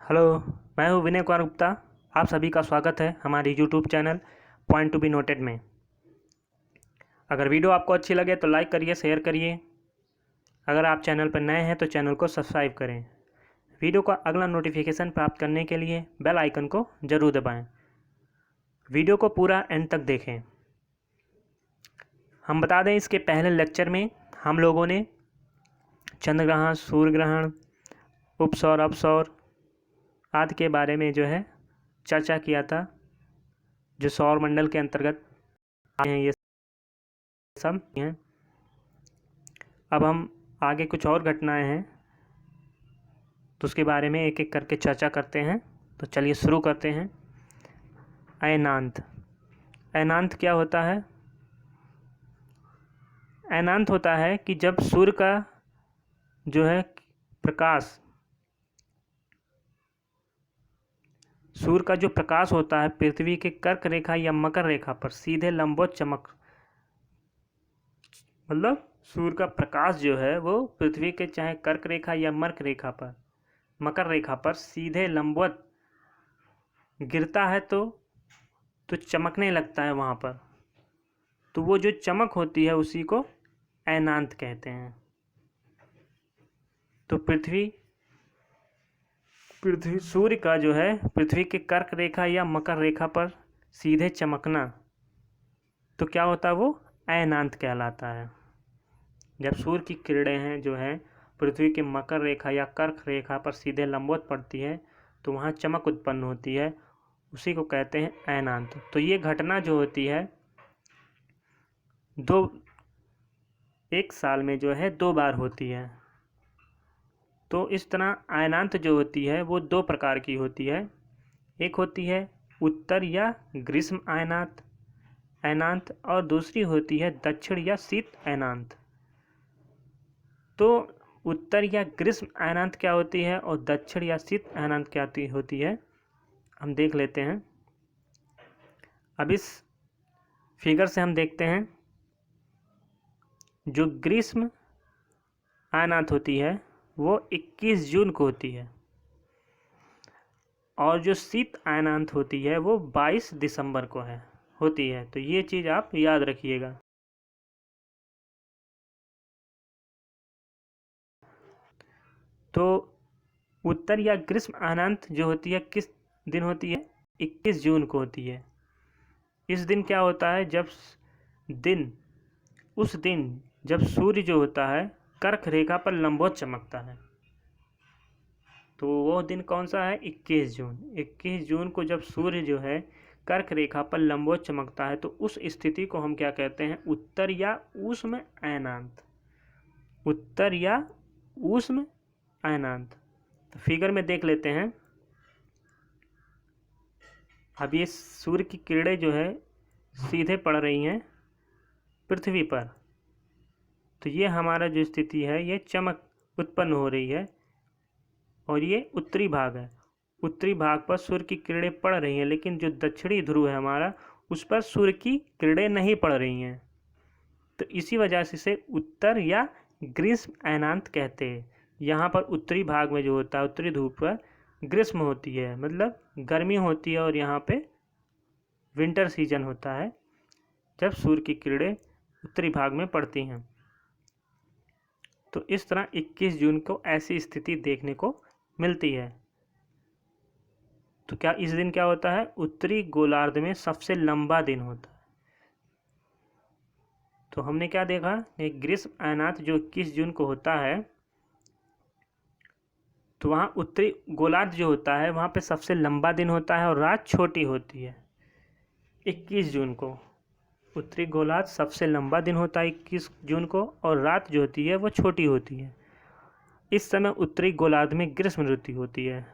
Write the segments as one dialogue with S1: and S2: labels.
S1: Hello. मैं हूँ विनय कुमार गुप्ता। आप सभी का स्वागत है हमारी YouTube channel point to be noted में। अगर वीडियो आपको अच्छी लगे तो लाइक करिए, शेयर करिए। अगर आप चैनल पर नए हैं तो चैनल को सब्सक्राइब करें। वीडियो का अगला नोटिफिकेशन प्राप्त करने के लिए बेल आइकन को ज़रूर दबाएं। वीडियो को पूरा एंड तक देखें। हम बता दें, इसके पहले लेक्चर में हम लोगों ने चंद्र ग्रहण, सूर्य ग्रहण, उपसौर, अपसौर आदि के बारे में जो है चर्चा किया था, जो सौर मंडल के अंतर्गत आते हैं ये सब हैं। अब हम आगे कुछ और घटनाएं हैं तो उसके बारे में एक एक करके चर्चा करते हैं। तो चलिए शुरू करते हैं। अयनांत। अयनांत क्या होता है? अयनांत होता है कि जब सूर्य का जो है प्रकाश, सूर्य का जो प्रकाश होता है पृथ्वी के कर्क रेखा या मकर रेखा पर सीधे लंबवत चमक, मतलब सूर्य का प्रकाश जो है वो पृथ्वी के चाहे कर्क रेखा या मकर रेखा पर सीधे लंबवत गिरता है तो चमकने लगता है वहाँ पर। तो वो जो चमक होती है उसी को अयनांत कहते हैं। तो पृथ्वी सूर्य का जो है पृथ्वी के कर्क रेखा या मकर रेखा पर सीधे चमकना, तो क्या होता है? वो अयनांत कहलाता है। जब सूर्य की किरणें हैं जो है पृथ्वी के मकर रेखा या कर्क रेखा पर सीधे लंबवत पड़ती है तो वहाँ चमक उत्पन्न होती है, उसी को कहते हैं अयनांत। तो ये घटना जो होती है एक साल में जो है 2 बार होती है। तो इस तरह अयनांत जो होती है वो 2 प्रकार की होती है। एक होती है उत्तर या ग्रीष्म अयनांत और दूसरी होती है दक्षिण या शीत अयनांत। तो उत्तर या ग्रीष्म अयनांत क्या होती है और दक्षिण या शीत अयनांत क्या होती है, हम देख लेते हैं। अब इस फिगर से हम देखते हैं, जो ग्रीष्म अयनांत होती है वो 21 जून को होती है और जो शीत अयनांत होती है वो 22 दिसंबर को होती है। तो ये चीज़ आप याद रखिएगा। तो उत्तर या ग्रीष्म अयनांत जो होती है किस दिन होती है? 21 जून को होती है। इस दिन क्या होता है? उस दिन जब सूर्य जो होता है कर्क रेखा पर लंबवत चमकता है। तो वो दिन कौन सा है? 21 जून। 21 जून को जब सूर्य जो है कर्क रेखा पर लंबवत चमकता है तो उस स्थिति को हम क्या कहते हैं? उत्तर या ऊष्म अयनांत। उत्तर या ऊष्म अयनांत। तो फिगर में देख लेते हैं। अब ये सूर्य की किरणें जो है सीधे पड़ रही हैं पृथ्वी पर, तो ये हमारा जो स्थिति है ये चमक उत्पन्न हो रही है और ये उत्तरी भाग है। उत्तरी भाग पर सूर्य की किरणें पड़ रही हैं, लेकिन जो दक्षिणी ध्रुव है हमारा उस पर सूर्य की किरणें नहीं पड़ रही हैं। तो इसी वजह से इसे उत्तर या ग्रीष्म अयनांत कहते हैं। यहाँ पर उत्तरी भाग में जो होता है उत्तरी ध्रुव पर ग्रीष्म होती है, मतलब गर्मी होती है, और यहाँ पे विंटर सीजन होता है जब सूर्य की किरणें उत्तरी भाग में पड़ती हैं। तो इस तरह 21 जून को ऐसी स्थिति देखने को मिलती है। तो क्या इस दिन क्या होता है? उत्तरी गोलार्ध में सबसे लंबा दिन होता है। तो हमने क्या देखा? ग्रीष्म अयनांत जो 21 जून को होता है तो वहाँ उत्तरी गोलार्ध जो होता है वहाँ पे सबसे लंबा दिन होता है और रात छोटी होती है। 21 जून को उत्तरी गोलार्ध सबसे लंबा दिन होता है 21 जून को, और रात जो होती है वो छोटी होती है। इस समय उत्तरी गोलार्ध में ग्रीष्म ऋतु होती है।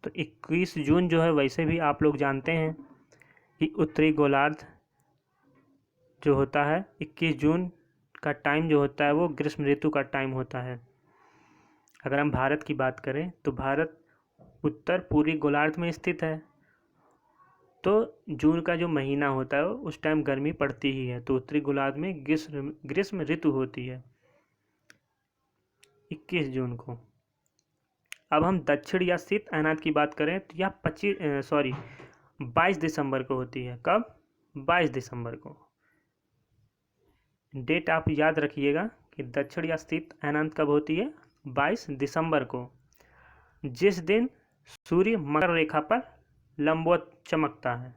S1: तो 21 जून जो है, वैसे भी आप लोग जानते हैं कि उत्तरी गोलार्ध जो होता है 21 जून का टाइम जो होता है वो ग्रीष्म ऋतु का टाइम होता है। अगर हम भारत की बात करें तो भारत उत्तर पूर्वी गोलार्ध में स्थित है, तो जून का जो महीना होता है उस टाइम गर्मी पड़ती ही है। तो उत्तरी गोलार्ध में ग्रीष्म ऋतु होती है 21 जून को। अब हम दक्षिण या शीत अयनात की बात करें तो यह 22 दिसंबर को होती है। कब? 22 दिसंबर को। डेट आप याद रखिएगा कि दक्षिण या शीत अयनात कब होती है? 22 दिसंबर को, जिस दिन सूर्य मकर रेखा पर लंबवत चमकता है।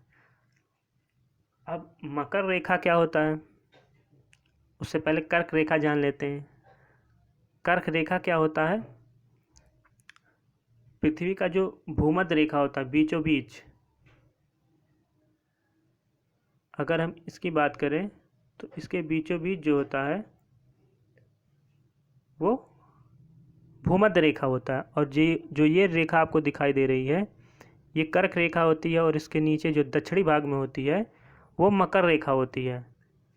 S1: अब मकर रेखा क्या होता है, उससे पहले कर्क रेखा जान लेते हैं। कर्क रेखा क्या होता है? पृथ्वी का जो भूमध्य रेखा होता है, बीचों बीच, अगर हम इसकी बात करें तो इसके बीचों बीच जो होता है वो भूमध्य रेखा होता है। और जो ये रेखा आपको दिखाई दे रही है, ये कर्क रेखा होती है, और इसके नीचे जो दक्षिणी भाग में होती है वो मकर रेखा होती है।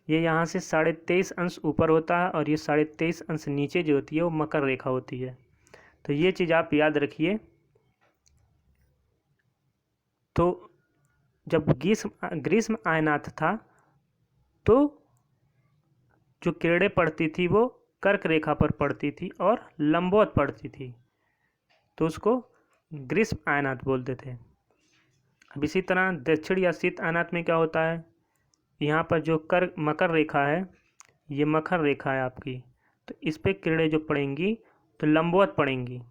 S1: ये यहाँ से 23.5 अंश ऊपर होता है, और ये 23.5 अंश नीचे जो होती है वो मकर रेखा होती है। तो ये चीज़ आप याद रखिए। तो जब ग्रीष्म अयनात था तो जो किरणें पड़ती थी वो कर्क रेखा पर पड़ती थी और लंबवत पड़ती थी, तो उसको ग्रीष्म अयनात बोलते थे। अब इसी तरह दक्षिण या शीत अयनात में क्या होता है, यहाँ पर जो मकर रेखा है, ये मकर रेखा है आपकी, तो इस पे किरणें जो पड़ेंगी तो लंबवत पड़ेंगी।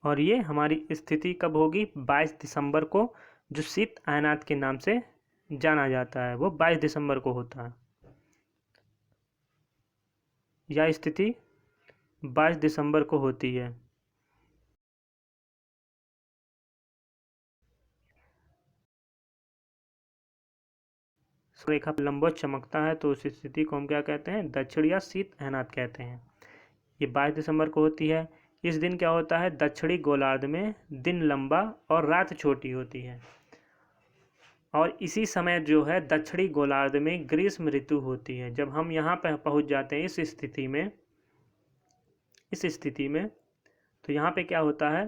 S1: और ये हमारी स्थिति कब होगी? 22 दिसंबर को, जो शीत अयनात के नाम से जाना जाता है, वो 22 दिसंबर को होता है। यह स्थिति 22 दिसंबर को होती है। रेखा पर लंबवत चमकता है तो उस स्थिति को हम क्या कहते हैं? दक्षिण या शीत अयनात कहते हैं। ये 22 दिसंबर को होती है। इस दिन क्या होता है? दक्षिणी गोलार्ध में दिन लंबा और रात छोटी होती है, और इसी समय जो है दक्षिणी गोलार्ध में ग्रीष्म ऋतु होती है। जब हम यहाँ पर पहुँच जाते हैं इस स्थिति में, तो यहाँ पे क्या होता है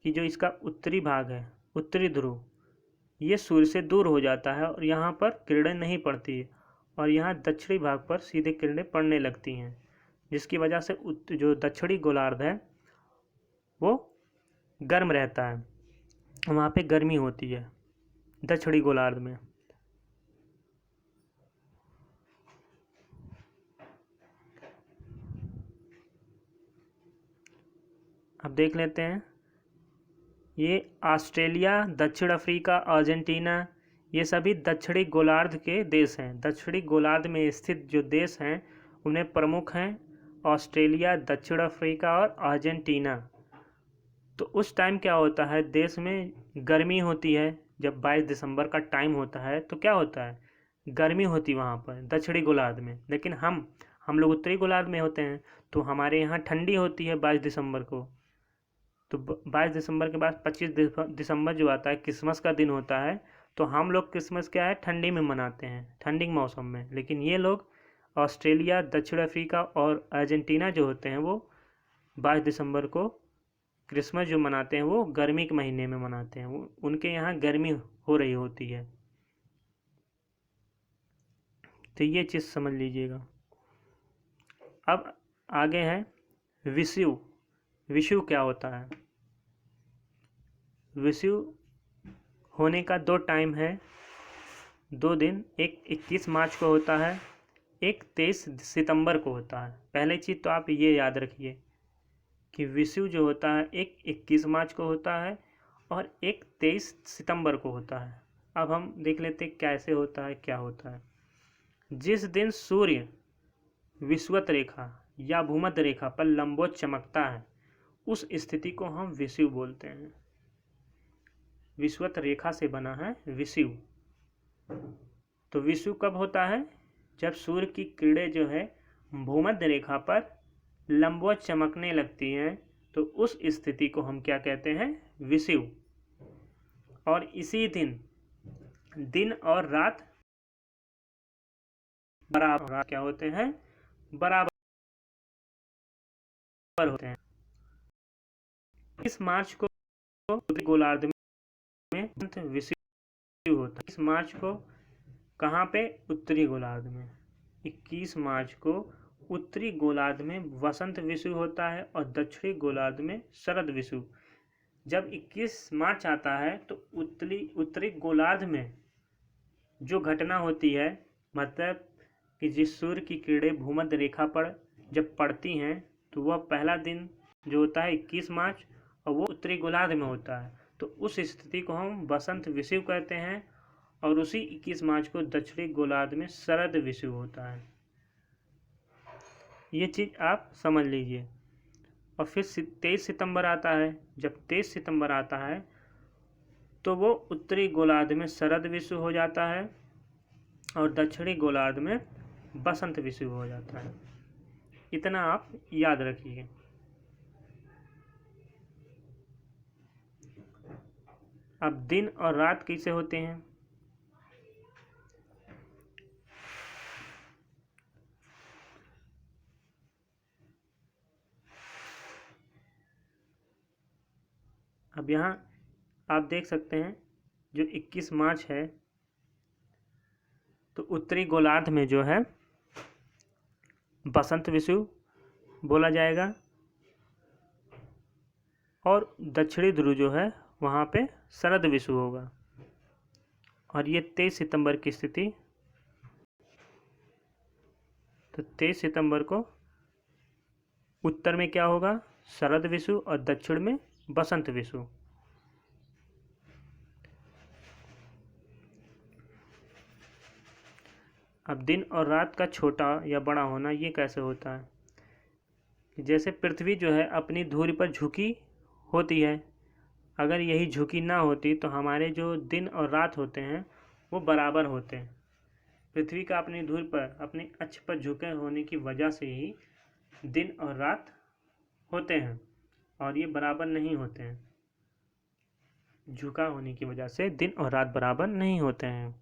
S1: कि जो इसका उत्तरी भाग है, उत्तरी ध्रुव, ये सूर्य से दूर हो जाता है और यहाँ पर किरणें नहीं पड़ती, और यहाँ दक्षिणी भाग पर सीधे किरणें पड़ने लगती हैं, जिसकी वजह से जो दक्षिणी गोलार्ध है वो गर्म रहता है, वहाँ पे गर्मी होती है दक्षिणी गोलार्ध में। अब देख लेते हैं, ये ऑस्ट्रेलिया, दक्षिण अफ्रीका, अर्जेंटीना, ये सभी दक्षिणी गोलार्ध के देश हैं। दक्षिणी गोलार्ध में स्थित जो देश हैं उनमें प्रमुख हैं ऑस्ट्रेलिया, दक्षिण अफ्रीका और अर्जेंटीना। तो उस टाइम क्या होता है, देश में गर्मी होती है। जब 22 दिसंबर का टाइम होता है तो क्या होता है? गर्मी होती वहाँ पर दक्षिणी गोलार्ध में। लेकिन हम लोग उत्तरी गोलार्ध में होते हैं, तो हमारे यहाँ ठंडी होती है 22 दिसंबर को। तो 22 दिसंबर के बाद 25 दिसंबर जो आता है, क्रिसमस का दिन होता है, तो हम लोग क्रिसमस क्या है, ठंडी में मनाते हैं, ठंडी के मौसम में। लेकिन ये लोग ऑस्ट्रेलिया, दक्षिण अफ्रीका और अर्जेंटीना जो होते हैं वो 22 दिसंबर को क्रिसमस जो मनाते हैं वो गर्मी के महीने में मनाते हैं। वो उनके यहाँ गर्मी हो रही होती है। तो ये चीज़ समझ लीजिएगा। अब आगे है विषुव। विषुव क्या होता है? विषुव होने का 2 टाइम है, 2 दिन। एक 21 मार्च को होता है, एक 23 सितंबर को होता है। पहले चीज़ तो आप ये याद रखिए कि विषुव जो होता है एक 21 मार्च को होता है और एक 23 सितंबर को होता है। अब हम देख लेते हैं कैसे होता है, क्या होता है। जिस दिन सूर्य विषुवत रेखा या भूमध्य रेखा पर लंबवत चमकता है, उस स्थिति को हम विषुव बोलते हैं। विषुवत रेखा से बना है विषुव। तो विषुव कब होता है? जब सूर्य की किरणें जो है भूमध्य रेखा पर लंबवत चमकने लगती हैं, तो उस स्थिति को हम क्या कहते हैं? विषुव। और इसी दिन और रात बराबर क्या होते हैं? बराबर होते हैं। इस मार्च को उत्तरी गोलार्ध में विषुव होता है। इस मार्च को कहाँ पे? उत्तरी गोलार्ध में। 21 मार्च को उत्तरी गोलार्ध में वसंत विषुव होता है और दक्षिणी गोलार्ध में शरद विषुव। जब 21 मार्च आता है तो उत्तरी गोलार्ध में जो घटना होती है, मतलब कि जिस सूर्य की किरणें भूमध्य रेखा पर जब पड़ती हैं तो वह पहला दिन जो होता है 21 मार्च और वो उत्तरी गोलार्ध में होता है। तो उस स्थिति को हम वसंत विषुव कहते हैं और उसी 21 मार्च को दक्षिणी गोलार्ध में शरद विषुव होता है। ये चीज़ आप समझ लीजिए। और फिर 23 सितंबर आता है। जब 23 सितंबर आता है तो वो उत्तरी गोलार्ध में शरद विषुव हो जाता है और दक्षिणी गोलार्ध में बसंत विषुव हो जाता है। इतना आप याद रखिए। अब दिन और रात कैसे होते हैं? अब यहाँ आप देख सकते हैं जो 21 मार्च है तो उत्तरी गोलार्ध में जो है बसंत विषुव बोला जाएगा और दक्षिणी ध्रुव जो है वहाँ पे शरद विषुव होगा। और ये 23 सितंबर की स्थिति, तो 23 सितंबर को उत्तर में क्या होगा? शरद विषुव और दक्षिण में बसंत विषुव। अब दिन और रात का छोटा या बड़ा होना ये कैसे होता है? जैसे पृथ्वी जो है अपनी धुरी पर झुकी होती है, अगर यही झुकी ना होती तो हमारे जो दिन और रात होते हैं वो बराबर होते हैं। पृथ्वी का अपनी धुरी पर अपनी अक्ष पर झुके होने की वजह से ही दिन और रात होते हैं और ये बराबर नहीं होते हैं। झुका होने की वजह से दिन और रात बराबर नहीं होते हैं।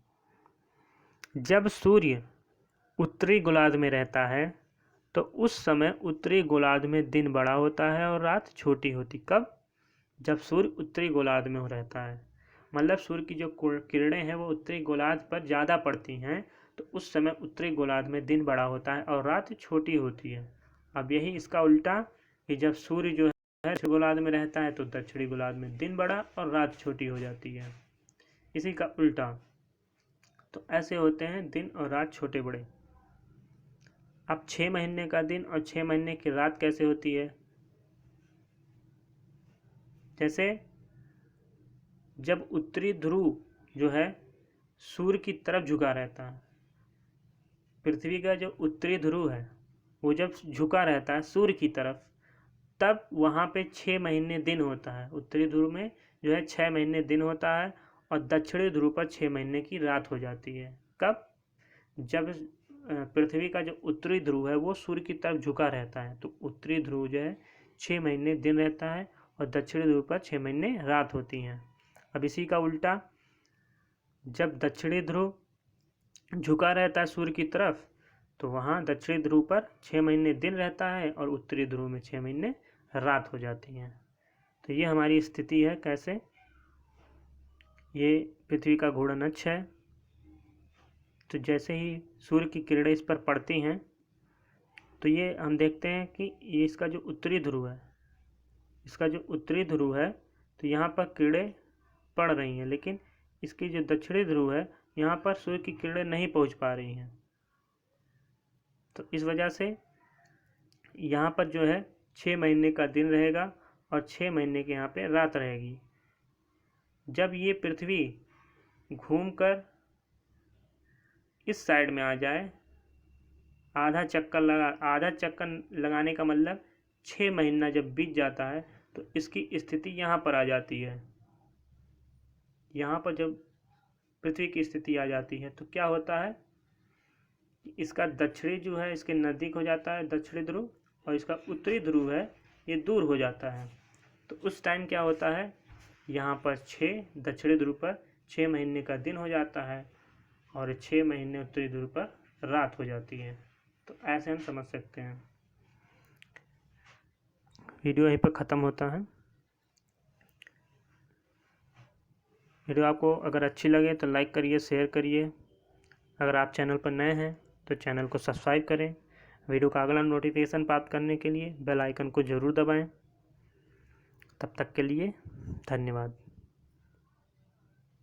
S1: जब सूर्य उत्तरी गोलार्ध में रहता है तो उस समय उत्तरी गोलार्ध में दिन बड़ा होता है और रात छोटी होती। कब? जब सूर्य उत्तरी गोलार्ध में रहता है, मतलब सूर्य की जो किरणें हैं वो उत्तरी गोलार्ध पर ज़्यादा पड़ती हैं, तो उस समय उत्तरी गोलार्ध में दिन बड़ा होता है और रात छोटी होती है। अब यही इसका उल्टा कि जब सूर्य जो है दक्षिण गोलार्ध में रहता है तो दक्षिणी गोलार्ध में दिन बड़ा और रात छोटी हो जाती है। इसी का उल्टा। तो ऐसे होते हैं दिन और रात छोटे बड़े। अब 6 महीने का दिन और 6 महीने की रात कैसे होती है? जैसे जब उत्तरी ध्रुव जो है सूर्य की तरफ झुका रहता है, पृथ्वी का जो उत्तरी ध्रुव है वो जब झुका रहता है सूर्य की तरफ, तब वहाँ पे 6 महीने दिन होता है। उत्तरी ध्रुव में जो है 6 महीने दिन होता है और दक्षिणी ध्रुव पर 6 महीने की रात हो जाती है। कब? जब पृथ्वी का जो उत्तरी ध्रुव है वो सूर्य की तरफ झुका रहता है तो उत्तरी ध्रुव जो है 6 महीने दिन रहता है और दक्षिणी ध्रुव पर 6 महीने रात होती हैं। अब इसी का उल्टा, जब दक्षिणी ध्रुव झुका रहता है सूर्य की तरफ तो वहाँ दक्षिणी ध्रुव पर 6 महीने दिन रहता है और उत्तरी ध्रुव में 6 महीने रात हो जाती हैं। तो ये हमारी स्थिति है। कैसे? ये पृथ्वी का घूर्णन अक्ष है। तो जैसे ही सूर्य की किरणें इस पर पड़ती हैं तो ये हम देखते हैं कि ये इसका जो उत्तरी ध्रुव है, इसका जो उत्तरी ध्रुव है तो यहाँ पर किरणें पड़ रही हैं, लेकिन इसकी जो दक्षिणी ध्रुव है यहाँ पर सूर्य की किरणें नहीं पहुँच पा रही हैं। तो इस वजह से यहाँ पर जो है 6 महीने का दिन रहेगा और 6 महीने के यहाँ पे रात रहेगी। जब ये पृथ्वी घूमकर इस साइड में आ जाए, आधा चक्कर लगाने का मतलब 6 महीना जब बीत जाता है तो इसकी स्थिति यहाँ पर आ जाती है। यहाँ पर जब पृथ्वी की स्थिति आ जाती है तो क्या होता है, इसका दक्षिणी जो है इसके नज़दीक हो जाता है दक्षिणी ध्रुव और इसका उत्तरी ध्रुव है ये दूर हो जाता है। तो उस टाइम क्या होता है, यहाँ पर 6 दक्षिणी ध्रुव पर 6 महीने का दिन हो जाता है और 6 महीने उत्तरी ध्रुव पर रात हो जाती है। तो ऐसे हम समझ सकते हैं। वीडियो यहीं पर ख़त्म होता है। वीडियो आपको अगर अच्छी लगे तो लाइक करिए, शेयर करिए। अगर आप चैनल पर नए हैं तो चैनल को सब्सक्राइब करें। वीडियो का अगला नोटिफिकेशन प्राप्त करने के लिए बेल आइकन को ज़रूर दबाएं। तब तक के लिए धन्यवाद।